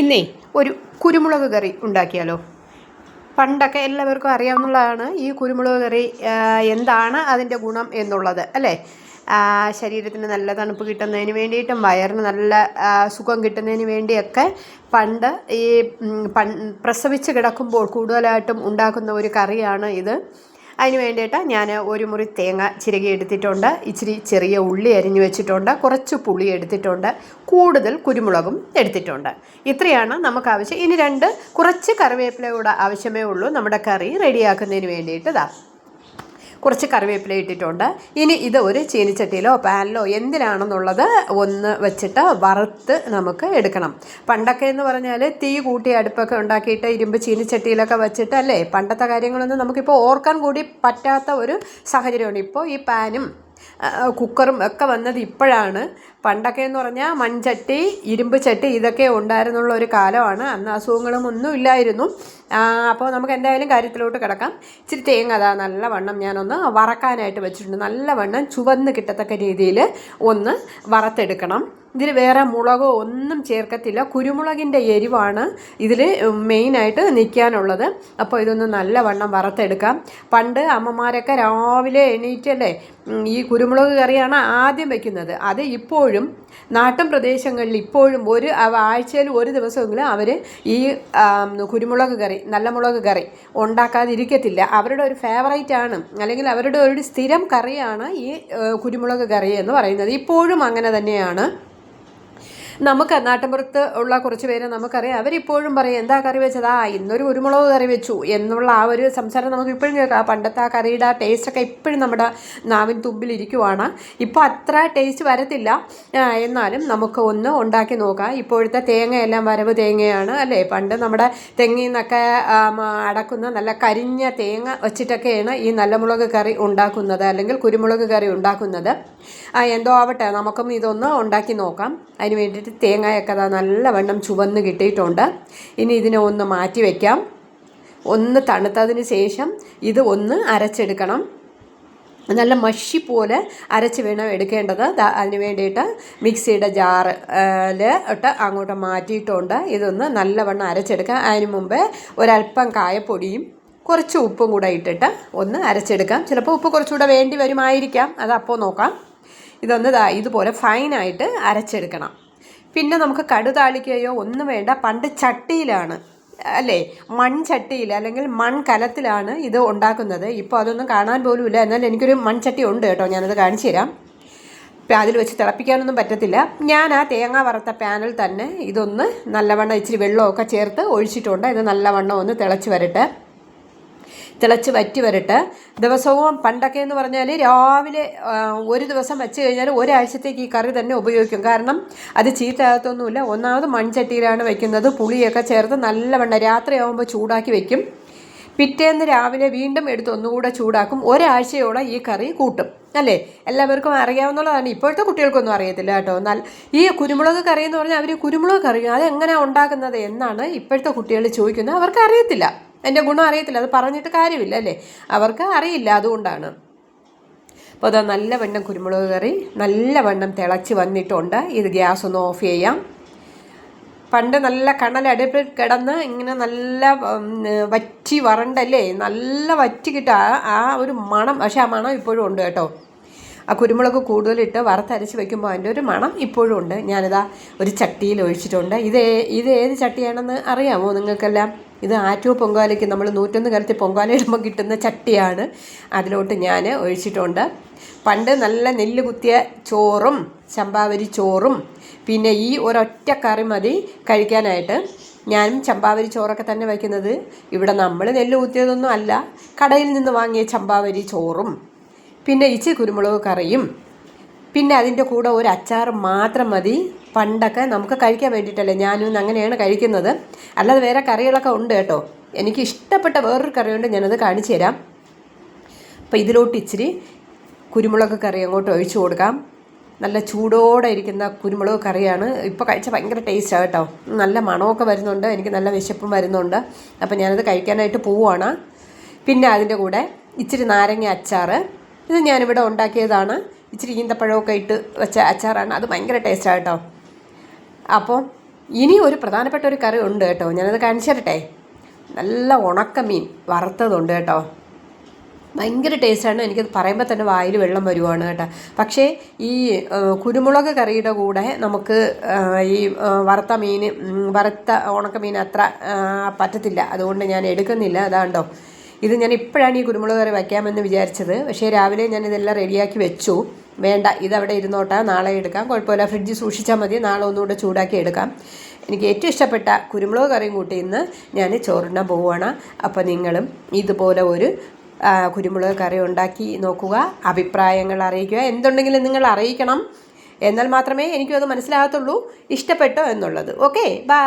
ഇന്നേ ഒരു കുരുമുളക് കറി ഉണ്ടാക്കിയാലോ? പണ്ടൊക്കെ എല്ലാവർക്കും അറിയാവുന്നതാണ് ഈ കുരുമുളക് കറി. എന്താണ് അതിൻ്റെ ഗുണം എന്നുള്ളത് അല്ലേ? ശരീരത്തിന് നല്ല തണുപ്പ് കിട്ടുന്നതിന് വേണ്ടിയിട്ടും വയറിന് നല്ല സുഖം കിട്ടുന്നതിന് വേണ്ടിയൊക്കെ പണ്ട് ഈ പ്രസവിച്ച് കിടക്കുമ്പോൾ കൂടുതലായിട്ടും ഉണ്ടാക്കുന്ന ഒരു കറിയാണ് ഇത്. അതിന് വേണ്ടിയിട്ട് ഞാൻ ഒരു മുറി തേങ്ങ ചിരകി എടുത്തിട്ടുണ്ട്, ഇച്ചിരി ചെറിയ ഉള്ളി അരിഞ്ഞു വെച്ചിട്ടുണ്ട്, കുറച്ച് പുളി എടുത്തിട്ടുണ്ട്, കൂടുതൽ കുരുമുളകും എടുത്തിട്ടുണ്ട്. ഇത്രയാണ് നമുക്ക് ആവശ്യം. ഇനി കുറച്ച് കറിവേപ്പിലയുടെ ആവശ്യമേ ഉള്ളൂ നമ്മുടെ കറി റെഡിയാക്കുന്നതിന് വേണ്ടിയിട്ട്. കുറച്ച് കറിവേപ്പില ഇട്ടിട്ടുണ്ട്. ഇനി ഇത് ഒരു ചീനിച്ചട്ടിയിലോ പാനിലോ എന്തിനാണെന്നുള്ളത് ഒന്ന് വെച്ചിട്ട് വറുത്ത് നമുക്ക് എടുക്കണം. പണ്ടൊക്കെ എന്ന് പറഞ്ഞാൽ തീ കൂട്ടി അടുപ്പൊക്കെ ഉണ്ടാക്കിയിട്ട് ഇരുമ്പ് ചീനിച്ചട്ടിയിലൊക്കെ വെച്ചിട്ട് അല്ലേ, പണ്ടത്തെ കാര്യങ്ങളൊന്നും നമുക്കിപ്പോൾ ഓർക്കാൻ കൂടി പറ്റാത്ത ഒരു സാഹചര്യമാണ്. ഇപ്പോൾ ഈ പാനും കുക്കറും ഒക്കെ വന്നത് ഇപ്പോഴാണ്. പണ്ടൊക്കെ എന്ന് പറഞ്ഞാൽ മൺചട്ടി, ഇരുമ്പ് ചട്ടി ഇതൊക്കെ ഉണ്ടായിരുന്നുള്ള ഒരു കാലമാണ്. അന്ന് അസുഖങ്ങളും ഒന്നും ഇല്ലായിരുന്നു. അപ്പോൾ നമുക്ക് എന്തായാലും കാര്യത്തിലോട്ട് കിടക്കാം. ഇച്ചിരി തേങ്ങ നല്ലവണ്ണം ഞാനൊന്ന് വറക്കാനായിട്ട് വെച്ചിട്ടുണ്ട്. നല്ലവണ്ണം ചുവന്ന് കിട്ടത്തക്ക രീതിയിൽ ഒന്ന് വറുത്തെടുക്കണം. ഇതിൽ വേറെ മുളകോ ഒന്നും ചേർക്കത്തില്ല. കുരുമുളകിൻ്റെ എരിവാണ് ഇതിൽ മെയിനായിട്ട് നിൽക്കാനുള്ളത്. അപ്പോൾ ഇതൊന്ന് നല്ലവണ്ണം വറുത്തെടുക്കാം. പണ്ട് അമ്മമാരൊക്കെ രാവിലെ എണീറ്റല്ലേ ഈ കുരുമുളക് കറിയാണ് ആദ്യം വയ്ക്കുന്നത്. അത് ഇപ്പോഴും നാട്ടിൻ പ്രദേശങ്ങളിൽ ഇപ്പോഴും ആഴ്ചയിൽ ഒരു ദിവസമെങ്കിലും അവർ ഈ കുരുമുളക് കറി, നല്ല മുളക് കറി ഉണ്ടാക്കാതിരിക്കത്തില്ല. അവരുടെ ഒരു ഫേവറേറ്റാണ്, അല്ലെങ്കിൽ അവരുടെ ഒരു സ്ഥിരം കറിയാണ് ഈ കുരുമുളക് കറി എന്ന് പറയുന്നത്. ഇപ്പോഴും അങ്ങനെ തന്നെയാണ്. നമുക്ക് നാട്ടിൻപുറത്ത് ഉള്ള കുറച്ച് പേരെ നമുക്കറിയാം. അവരിപ്പോഴും പറയും, എന്താ കറി വെച്ചത്? ഇന്നൊരു കുരുമുളക് കറി വെച്ചു എന്നുള്ള ആ ഒരു സംസാരം നമുക്ക് ഇപ്പോഴും കേൾക്കാം. പണ്ടത്തെ ആ കറിയുടെ ആ ടേസ്റ്റൊക്കെ ഇപ്പോഴും നമ്മുടെ നാവിൻ തുമ്പിലിരിക്കുവാണ്. ഇപ്പോൾ അത്ര ടേസ്റ്റ് വരത്തില്ല, എന്നാലും നമുക്ക് ഒന്ന് ഉണ്ടാക്കി നോക്കാം. ഇപ്പോഴത്തെ തേങ്ങയെല്ലാം വരവ് തേങ്ങയാണ് അല്ലേ? പണ്ട് നമ്മുടെ തെങ്ങിൽ നിന്നൊക്കെ അടക്കുന്ന നല്ല കരിഞ്ഞ തേങ്ങ വച്ചിട്ടൊക്കെയാണ് ഈ നല്ല മുളക് കറി ഉണ്ടാക്കുന്നത്, അല്ലെങ്കിൽ കുരുമുളക് കറി ഉണ്ടാക്കുന്നത്. എന്തോ ആവട്ടെ, നമുക്കും ഇതൊന്ന് ഉണ്ടാക്കി നോക്കാം. അതിന് വേണ്ടിയിട്ട് തേങ്ങയൊക്കെ നല്ലവണ്ണം ചുവന്ന് കിട്ടിയിട്ടുണ്ട്. ഇനി ഇതിനെ ഒന്ന് മാറ്റി വയ്ക്കാം. ഒന്ന് തണുത്തതിന് ശേഷം ഇത് ഒന്ന് അരച്ചെടുക്കണം. നല്ല മഷി പോലെ അരച്ച് വേണം എടുക്കേണ്ടത്. അതിന് വേണ്ടിയിട്ട് മിക്സിയുടെ ജാറിൽ ഇട്ട് അങ്ങോട്ട് മാറ്റിയിട്ടുണ്ട്. ഇതൊന്ന് നല്ലവണ്ണം അരച്ചെടുക്കാം. അതിന് മുമ്പ് ഒരല്പം കായപ്പൊടിയും കുറച്ച് ഉപ്പും കൂടെ ഇട്ടിട്ട് ഒന്ന് അരച്ചെടുക്കാം. ചിലപ്പോൾ ഉപ്പ് കുറച്ചുകൂടെ വേണ്ടി വരുമായിരിക്കാം, അതപ്പോൾ നോക്കാം. ഇതൊന്ന് ഇതുപോലെ ഫൈനായിട്ട് അരച്ചെടുക്കണം. പിന്നെ നമുക്ക് കടുതാളിക്കുകയോ ഒന്നും വേണ്ട. പണ്ട് ചട്ടിയിലാണ് അല്ലേ, മൺചട്ടിയിൽ അല്ലെങ്കിൽ മൺകലത്തിലാണ് ഇത് ഉണ്ടാക്കുന്നത്. ഇപ്പോൾ അതൊന്നും കാണാൻ പോലും ഇല്ല. എന്നാൽ എനിക്കൊരു മൺചട്ടി ഉണ്ട് കേട്ടോ, ഞാനത് കാണിച്ചു തരാം. ഇപ്പം അതിൽ വെച്ച് തിളപ്പിക്കാനൊന്നും പറ്റത്തില്ല. ഞാൻ ആ തേങ്ങ വറുത്ത പാനിൽ തന്നെ ഇതൊന്ന് നല്ലവണ്ണം ഇച്ചിരി വെള്ളമൊക്കെ ചേർത്ത് ഒഴിച്ചിട്ടുണ്ട്. ഇത് നല്ലവണ്ണം ഒന്ന് തിളച്ച് വറ്റി വരട്ടെ. ദിവസവും പണ്ടൊക്കെ എന്ന് പറഞ്ഞാൽ രാവിലെ ഒരു ദിവസം വെച്ച് കഴിഞ്ഞാൽ ഒരാഴ്ചത്തേക്ക് ഈ കറി തന്നെ ഉപയോഗിക്കും. കാരണം അത് ചീത്തയാകത്തൊന്നുമില്ല. ഒന്നാമത് മൺചട്ടിയിലാണ് വയ്ക്കുന്നത്. പുളിയൊക്കെ ചേർത്ത് നല്ലവണ്ണം രാത്രിയാകുമ്പോൾ ചൂടാക്കി വയ്ക്കും. പിറ്റേന്ന് രാവിലെ വീണ്ടും എടുത്ത് ഒന്നുകൂടെ ചൂടാക്കും. ഒരാഴ്ചയോളം ഈ കറി കൂട്ടും അല്ലേ? എല്ലാവർക്കും അറിയാവുന്നതാണ്. ഇപ്പോഴത്തെ കുട്ടികൾക്കൊന്നും അറിയത്തില്ല കേട്ടോ. എന്നാൽ ഈ കുരുമുളക് കറി എന്ന് പറഞ്ഞാൽ അവർ കുരുമുളക് കറി അതെങ്ങനെയാണ് ഉണ്ടാക്കുന്നത് എന്നാണ് ഇപ്പോഴത്തെ കുട്ടികൾ ചോദിക്കുന്നത്. അവർക്ക് അറിയത്തില്ല, അതിൻ്റെ ഗുണം അറിയത്തില്ല. അത് പറഞ്ഞിട്ട് കാര്യമില്ല അല്ലേ, അവർക്ക് അറിയില്ല. അതുകൊണ്ടാണ്. അപ്പോൾ അത് നല്ലവണ്ണം കുരുമുളക് കറി നല്ലവണ്ണം തിളച്ച് വന്നിട്ടുണ്ട്. ഇത് ഗ്യാസ് ഒന്ന് ഓഫ് ചെയ്യാം. പണ്ട് നല്ല കണലടുപ്പിൽ കിടന്ന് ഇങ്ങനെ നല്ല വറ്റി വരണ്ടല്ലേ, നല്ല വറ്റി കിട്ടുക ആ ഒരു മണം. പക്ഷേ ആ മണം ഇപ്പോഴും ഉണ്ട് കേട്ടോ. ആ കുരുമുളക് കൂടുതലിട്ട് വറുത്തരച്ച് വയ്ക്കുമ്പോൾ അതിൻ്റെ ഒരു മണം ഇപ്പോഴും ഉണ്ട്. ഞാനിതാ ഒരു ചട്ടിയിൽ ഒഴിച്ചിട്ടുണ്ട്. ഇത് ഏത് ചട്ടിയാണെന്ന് അറിയാമോ നിങ്ങൾക്കെല്ലാം? ഇത് ആറ്റുവ പൊങ്കാലയ്ക്ക് നമ്മൾ 101 കലത്തിൽ പൊങ്കാല ഇടുമ്പോൾ കിട്ടുന്ന ചട്ടിയാണ്. അതിലോട്ട് ഞാൻ ഒഴിച്ചിട്ടുണ്ട്. പണ്ട് നല്ല നെല്ല് കുത്തിയ ചോറും ചമ്പാവരി ചോറും പിന്നെ ഈ ഒരൊറ്റ കറി മതി കഴിക്കാനായിട്ട്. ഞാനും ചമ്പാവരി ചോറൊക്കെ തന്നെ വയ്ക്കുന്നത്. ഇവിടെ നമ്മൾ നെല്ല് കുത്തിയതൊന്നും അല്ല, കടയിൽ നിന്ന് വാങ്ങിയ ചമ്പാവരി ചോറും പിന്നെ ഇച്ചിരി കുരുമുളക് കറിയും പിന്നെ അതിൻ്റെ കൂടെ ഒരു അച്ചാർ മാത്രം മതി. പണ്ടൊക്കെ നമുക്ക് കഴിക്കാൻ വേണ്ടിയിട്ടല്ലേ, ഞാനും അങ്ങനെയാണ് കഴിക്കുന്നത്. അല്ലാതെ വേറെ കറികളൊക്കെ ഉണ്ട് കേട്ടോ. എനിക്ക് ഇഷ്ടപ്പെട്ട വേറൊരു കറിയുണ്ട്, ഞാനത് കാണിച്ചു തരാം. അപ്പോൾ ഇതിലോട്ട് ഇച്ചിരി കുരുമുളക് കറി അങ്ങോട്ട് ഒഴിച്ചു കൊടുക്കാം. നല്ല ചൂടോടെ ഇരിക്കുന്ന കുരുമുളക് കറിയാണ്. ഇപ്പോൾ കഴിച്ച ഭയങ്കര ടേസ്റ്റാണ് കേട്ടോ. നല്ല മണമൊക്കെ വരുന്നുണ്ട്, എനിക്ക് നല്ല വിശപ്പും വരുന്നുണ്ട്. അപ്പോൾ ഞാനത് കഴിക്കാനായിട്ട് പോവുകയാണ്. പിന്നെ അതിൻ്റെ കൂടെ ഇച്ചിരി നാരങ്ങ അച്ചാർ. ഇത് ഞാനിവിടെ ഉണ്ടാക്കിയതാണ്. ഇച്ചിരി ഈന്തപ്പഴമൊക്കെ ഇട്ട് വെച്ച അച്ചാറാണ്. അത് ഭയങ്കര ടേസ്റ്റാണ് കേട്ടോ. അപ്പോൾ ഇനി ഒരു പ്രധാനപ്പെട്ട ഒരു കറി ഉണ്ട് കേട്ടോ, ഞാനത് കാണിച്ചു തരട്ടെ. നല്ല ഉണക്കമീൻ വറുത്തതുണ്ട് കേട്ടോ. ഭയങ്കര ടേസ്റ്റാണ്. എനിക്കത് പറയുമ്പോൾ തന്നെ വായിൽ വെള്ളം വരുവാണ് കേട്ടോ. പക്ഷേ ഈ കുരുമുളക് കറിയുടെ കൂടെ നമുക്ക് ഈ വറുത്ത ഉണക്കമീൻ അത്ര പറ്റത്തില്ല. അതുകൊണ്ട് ഞാൻ എടുക്കുന്നില്ല. അതാണ്ടോ, ഇത് ഞാൻ ഇപ്പോഴാണ് ഈ കുരുമുളക് കറി വയ്ക്കാമെന്ന് വിചാരിച്ചത്. പക്ഷേ രാവിലെ ഞാൻ ഇതെല്ലാം റെഡിയാക്കി വെച്ചു. വേണ്ട, ഇതവിടെ ഇരുന്നോട്ടെ, നാളെ എടുക്കാം, കുഴപ്പമില്ല, ഫ്രിഡ്ജിൽ സൂക്ഷിച്ചാൽ മതി, നാളെ ഒന്നുകൂടെ ചൂടാക്കി എടുക്കാം. എനിക്ക് ഏറ്റവും ഇഷ്ടപ്പെട്ട കുരുമുളക് കറിയും കൂട്ടി ഇന്ന് ഞാൻ ചോറിനാൻ പോവുകയാണ്. അപ്പോൾ നിങ്ങളും ഇതുപോലെ ഒരു കുരുമുളക് കറി ഉണ്ടാക്കി നോക്കുക, അഭിപ്രായങ്ങൾ അറിയിക്കുക. എന്തുണ്ടെങ്കിലും നിങ്ങൾ അറിയിക്കണം, എന്നാൽ മാത്രമേ എനിക്കും അത് മനസ്സിലാകത്തുള്ളൂ ഇഷ്ടപ്പെട്ടോ എന്നുള്ളത്. Okay, by.